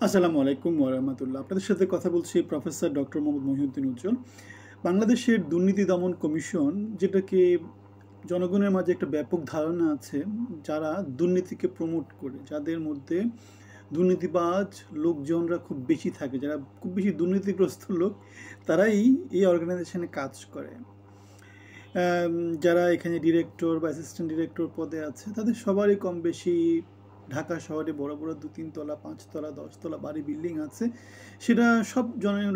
আসসালামু আলাইকুম ওরহমতুল্লাহ। আপনাদের সাথে কথা বলছি প্রফেসর ডক্টর মোহাম্মদ মহিউদ্দিন উজ্জ্বল। বাংলাদেশের দুর্নীতি দমন কমিশন, যেটাকে জনগণের মাঝে একটা ব্যাপক ধারণা আছে, যারা দুর্নীতিকে প্রমোট করে, যাদের মধ্যে দুর্নীতিবাজ লোকজনরা খুব বেশি থাকে, যারা খুব বেশি দুর্নীতিগ্রস্ত লোক, তারাই এই অর্গানাইজেশনে কাজ করে। যারা এখানে ডিরেক্টর বা অ্যাসিস্ট্যান্ট ডিরেক্টর পদে আছে, তাদের সবারই কম বেশি ঢাকা শহরে বড় বড় ২-৩ তলা, ৫ তলা, ১০ তলা বাড়ি, বিল্ডিং আছে। সেটা সব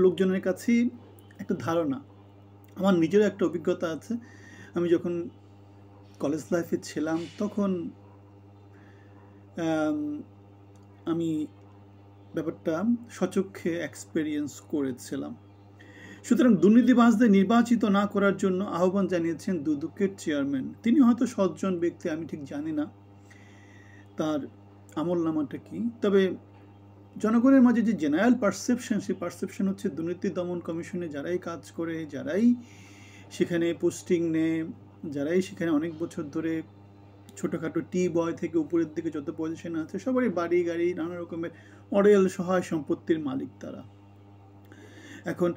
লোকজনের কাছেই একটা ধারণা। আমার নিজেরও একটা অভিজ্ঞতা আছে। আমি যখন কলেজ লাইফে ছিলাম, তখন আম, আমি ব্যাপারটা সচক্ষে এক্সপেরিয়েন্স করেছিলাম। সুতরাং দুর্নীতিবাজদের নির্বাচিত না করার জন্য আহ্বান জানিয়েছেন দুদকের চেয়ারম্যান। তিনি হয়তো সজ্জন ব্যক্তি, আমি ঠিক জানি না তার আমল নামাটা কি। তবে জনগণের মাঝে যে জেনারেল পারসেপশন, সেই পারসেপশন হচ্ছে দুর্নীতি দমন কমিশনে যারাই কাজ করে, যারাই সেখানে পোস্টিং নেয়, যারাই সেখানে অনেক বছর ধরে ছোটোখাটো টি বয় থেকে উপরের দিকে যত পজিশন আছে, সবারই বাড়ি গাড়ি নানা রকমের অডেল সহায় সম্পত্তির মালিক তারা। এখন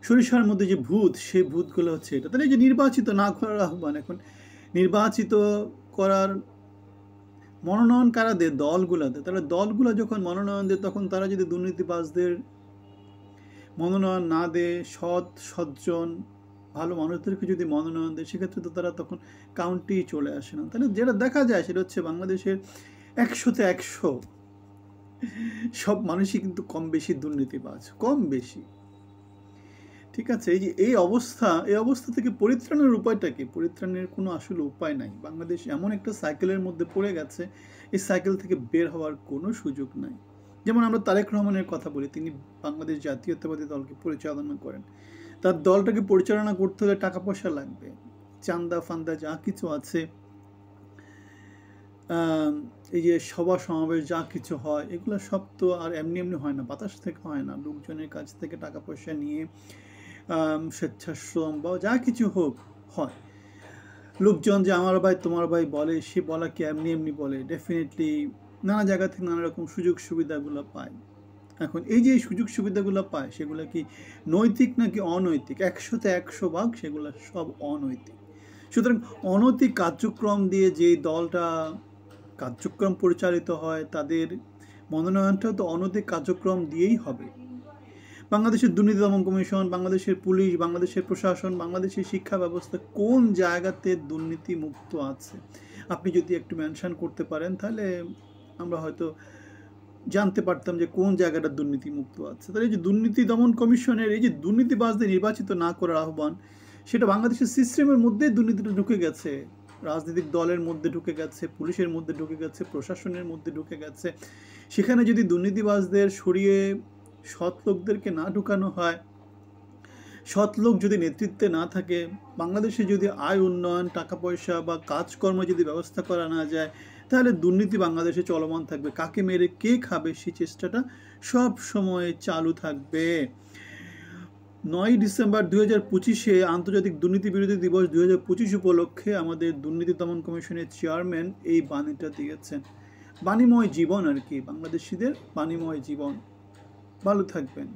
সরিষার মধ্যে যে ভূত, সেই ভূতগুলো হচ্ছে এটা। তাহলে এই যে নির্বাচিত না করার আহ্বান, এখন নির্বাচিত করার মনোনয়ন কারা দেয়? দলগুলো দেয়। তাহলে দলগুলো যখন মনোনয়ন দেয়, তখন তারা যদি দুর্নীতিবাজদের মনোনয়ন না দেয়, সজ্জন ভালো মানুষদেরকে যদি মনোনয়ন দেয়, সেক্ষেত্রে তো তারা তখন কাউন্টেই চলে আসে না। তাহলে যেটা দেখা যায় সেটা হচ্ছে বাংলাদেশের ১০০তে ১০০ সব মানুষই কিন্তু কম বেশি দুর্নীতিবাজ, কম বেশি। ঠিক আছে, এই অবস্থা থেকে পরিত্রাণের উপায়টা কি? পরিত্রাণের কোনো আসলে উপায় নাই। বাংলাদেশ এমন একটা সাইকেলের মধ্যে পড়ে গেছে, এই সাইকেল থেকে বের হওয়ার কোনো সুযোগ নাই। যেমন আমরা তারেক রহমানের কথা বলি, তিনি বাংলাদেশ জাতীয়তাবাদী দলকে পরিচালনা করেন। তার দলটাকে পরিচালনা করতে হলে টাকা পয়সা লাগবে, চান্দা ফান্দা যা কিছু আছে, এই যে সভা সমাবেশ যা কিছু হয়, এগুলো সব তো আর এমনি এমনি হয় না, বাতাস থেকে হয় না। লোকজনের কাছ থেকে টাকা পয়সা নিয়ে স্বেচ্ছাশ্রম বা যা কিছু হোক হয়। লোকজন যে আমার ভাই তোমার ভাই বলে, সে বলা কি এমনি এমনি বলে? ডেফিনেটলি নানা জায়গা থেকে নানা রকম সুযোগ সুবিধাগুলো পায়। এখন এই যে সুযোগ সুবিধাগুলো পায়, সেগুলো কি নৈতিক নাকি অনৈতিক? ১০০তে ১০০ ভাগ সেগুলো সব অনৈতিক। সুতরাং অনৈতিক কার্যক্রম দিয়ে যে দলটা কার্যক্রম পরিচালিত হয়, তাদের মনোনয়নটাও তো অনৈতিক কার্যক্রম দিয়েই হবে। বাংলাদেশের দুর্নীতি দমন কমিশন, বাংলাদেশের পুলিশ, বাংলাদেশের প্রশাসন, বাংলাদেশের শিক্ষা ব্যবস্থা কোন জায়গাতে দুর্নীতি মুক্ত আছে? আপনি যদি একটু মেনশন করতে পারেন, তাহলে আমরা হয়তো জানতে পারতাম যে কোন জায়গাটা দুর্নীতি মুক্ত আছে। তাহলে এই যে দুর্নীতি দমন কমিশনের এই যে দুর্নীতিবাজদের নির্বাচিত না করার আহ্বান, সেটা বাংলাদেশের সিস্টেমের মধ্যে দুর্নীতিটা ঢুকে গেছে। রাজনৈতিক দলের মধ্যে ঢুকে গেছে, পুলিশের মধ্যে ঢুকে গেছে, প্রশাসনের মধ্যে ঢুকে গেছে। সেখানে যদি দুর্নীতিবাজদের সরিয়ে সৎ লোকদেরকে না ঢুকানো হয়, সৎ লোক যদি নেতৃত্বে না থাকে, বাংলাদেশে যদি আয় উন্নয়ন, টাকা পয়সা বা কাজকর্ম যদি ব্যবস্থা করা না যায়, তাহলে দুর্নীতি বাংলাদেশে চলমান থাকবে। কাকে মেরে কে খাবে, সেই চেষ্টাটা সব সময় চালু থাকবে। ৯ ডিসেম্বর ২০২৫-এ আন্তর্জাতিক দুর্নীতি বিরোধী দিবস ২০২৫ উপলক্ষে আমাদের দুর্নীতি দমন কমিশনের চেয়ারম্যান এই বাণীটা দিয়েছেন। বাণীময় জীবন আর কি, বাংলাদেশিদের বাণীময় জীবন। ভালো থাকবেন।